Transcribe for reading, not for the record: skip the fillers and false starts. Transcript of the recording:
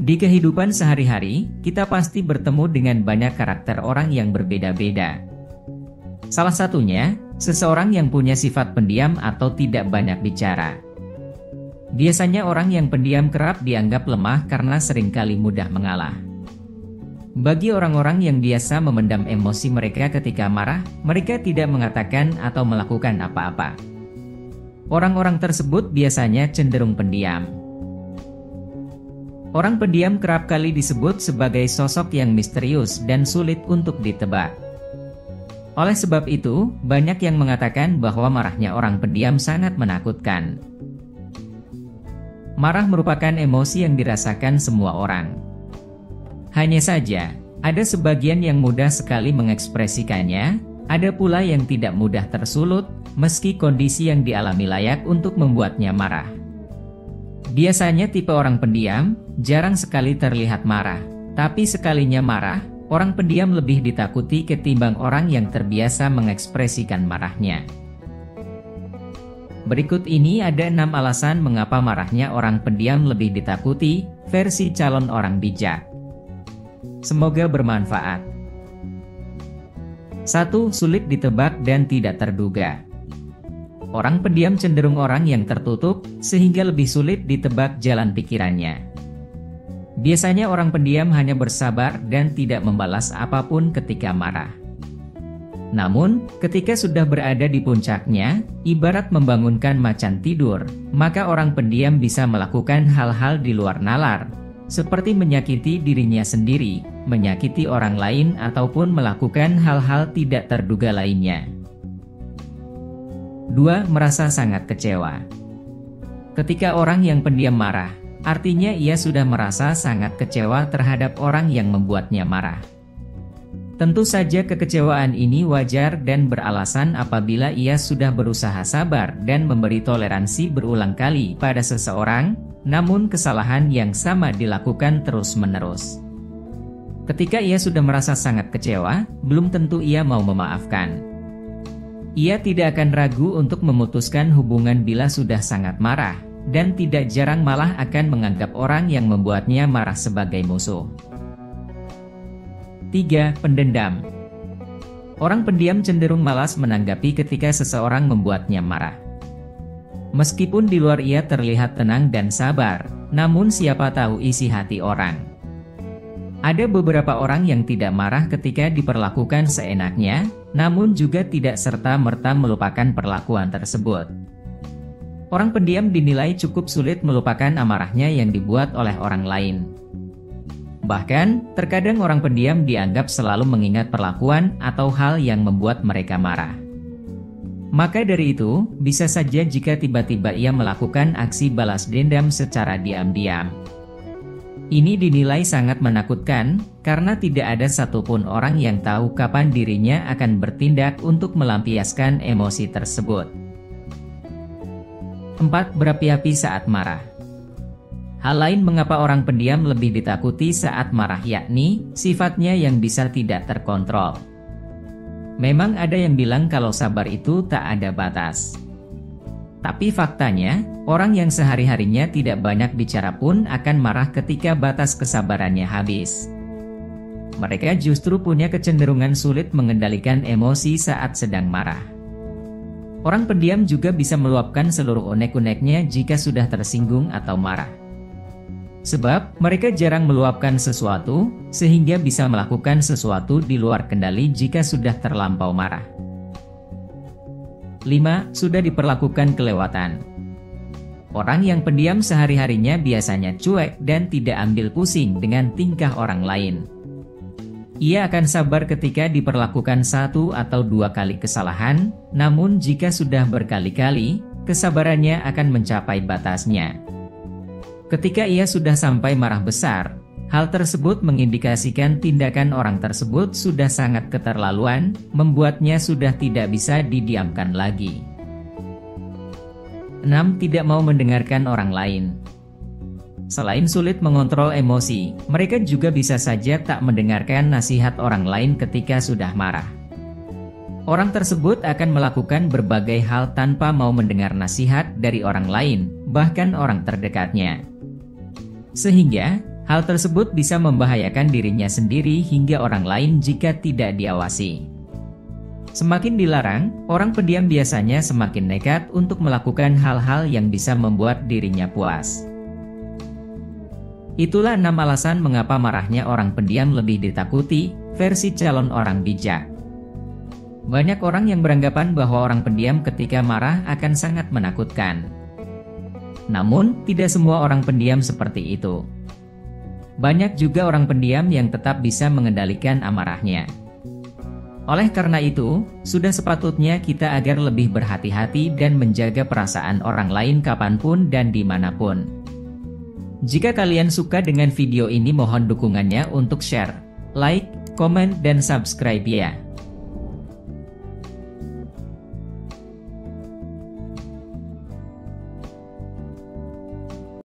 Di kehidupan sehari-hari, kita pasti bertemu dengan banyak karakter orang yang berbeda-beda. Salah satunya, seseorang yang punya sifat pendiam atau tidak banyak bicara. Biasanya orang yang pendiam kerap dianggap lemah karena seringkali mudah mengalah. Bagi orang-orang yang biasa memendam emosi mereka ketika marah, mereka tidak mengatakan atau melakukan apa-apa. Orang-orang tersebut biasanya cenderung pendiam. Orang pendiam kerap kali disebut sebagai sosok yang misterius dan sulit untuk ditebak. Oleh sebab itu, banyak yang mengatakan bahwa marahnya orang pendiam sangat menakutkan. Marah merupakan emosi yang dirasakan semua orang. Hanya saja, ada sebagian yang mudah sekali mengekspresikannya, ada pula yang tidak mudah tersulut, meski kondisi yang dialami layak untuk membuatnya marah. Biasanya tipe orang pendiam jarang sekali terlihat marah, tapi sekalinya marah, orang pendiam lebih ditakuti ketimbang orang yang terbiasa mengekspresikan marahnya. Berikut ini ada 6 alasan mengapa marahnya orang pendiam lebih ditakuti, versi calon orang bijak. Semoga bermanfaat. 1. Sulit ditebak dan tidak terduga. Orang pendiam cenderung orang yang tertutup, sehingga lebih sulit ditebak jalan pikirannya. Biasanya orang pendiam hanya bersabar dan tidak membalas apapun ketika marah. Namun, ketika sudah berada di puncaknya, ibarat membangunkan macan tidur, maka orang pendiam bisa melakukan hal-hal di luar nalar, seperti menyakiti dirinya sendiri, menyakiti orang lain ataupun melakukan hal-hal tidak terduga lainnya. 2. Merasa sangat kecewa. Ketika orang yang pendiam marah, artinya ia sudah merasa sangat kecewa terhadap orang yang membuatnya marah. Tentu saja kekecewaan ini wajar dan beralasan apabila ia sudah berusaha sabar dan memberi toleransi berulang kali pada seseorang, namun kesalahan yang sama dilakukan terus-menerus. Ketika ia sudah merasa sangat kecewa, belum tentu ia mau memaafkan. Ia tidak akan ragu untuk memutuskan hubungan bila sudah sangat marah, dan tidak jarang malah akan menganggap orang yang membuatnya marah sebagai musuh. 3. Pendendam. Orang pendiam cenderung malas menanggapi ketika seseorang membuatnya marah. Meskipun di luar ia terlihat tenang dan sabar, namun siapa tahu isi hati orang. Ada beberapa orang yang tidak marah ketika diperlakukan seenaknya, namun juga tidak serta-merta melupakan perlakuan tersebut. Orang pendiam dinilai cukup sulit melupakan amarahnya yang dibuat oleh orang lain. Bahkan, terkadang orang pendiam dianggap selalu mengingat perlakuan atau hal yang membuat mereka marah. Maka dari itu, bisa saja jika tiba-tiba ia melakukan aksi balas dendam secara diam-diam. Ini dinilai sangat menakutkan, karena tidak ada satupun orang yang tahu kapan dirinya akan bertindak untuk melampiaskan emosi tersebut. 4. Berapi-api saat marah. Hal lain mengapa orang pendiam lebih ditakuti saat marah yakni, sifatnya yang bisa tidak terkontrol. Memang ada yang bilang kalau sabar itu tak ada batas. Tapi faktanya, orang yang sehari-harinya tidak banyak bicara pun akan marah ketika batas kesabarannya habis. Mereka justru punya kecenderungan sulit mengendalikan emosi saat sedang marah. Orang pendiam juga bisa meluapkan seluruh unek-uneknya jika sudah tersinggung atau marah. Sebab, mereka jarang meluapkan sesuatu, sehingga bisa melakukan sesuatu di luar kendali jika sudah terlampau marah. 5. Sudah diperlakukan kelewatan. Orang yang pendiam sehari-harinya biasanya cuek dan tidak ambil pusing dengan tingkah orang lain. Ia akan sabar ketika diperlakukan 1 atau 2 kali kesalahan, namun jika sudah berkali-kali, kesabarannya akan mencapai batasnya. Ketika ia sudah sampai marah besar, hal tersebut mengindikasikan tindakan orang tersebut sudah sangat keterlaluan, membuatnya sudah tidak bisa didiamkan lagi. 6. Tidak mau mendengarkan orang lain. Selain sulit mengontrol emosi, mereka juga bisa saja tak mendengarkan nasihat orang lain ketika sudah marah. Orang tersebut akan melakukan berbagai hal tanpa mau mendengar nasihat dari orang lain, bahkan orang terdekatnya. Sehingga, Hal tersebut bisa membahayakan dirinya sendiri hingga orang lain jika tidak diawasi. Semakin dilarang, orang pendiam biasanya semakin nekat untuk melakukan hal-hal yang bisa membuat dirinya puas. Itulah 6 alasan mengapa marahnya orang pendiam lebih ditakuti, versi calon orang bijak. Banyak orang yang beranggapan bahwa orang pendiam ketika marah akan sangat menakutkan. Namun, tidak semua orang pendiam seperti itu. Banyak juga orang pendiam yang tetap bisa mengendalikan amarahnya. Oleh karena itu, sudah sepatutnya kita agar lebih berhati-hati dan menjaga perasaan orang lain kapanpun dan dimanapun. Jika kalian suka dengan video ini, mohon dukungannya untuk share, like, komen, dan subscribe ya.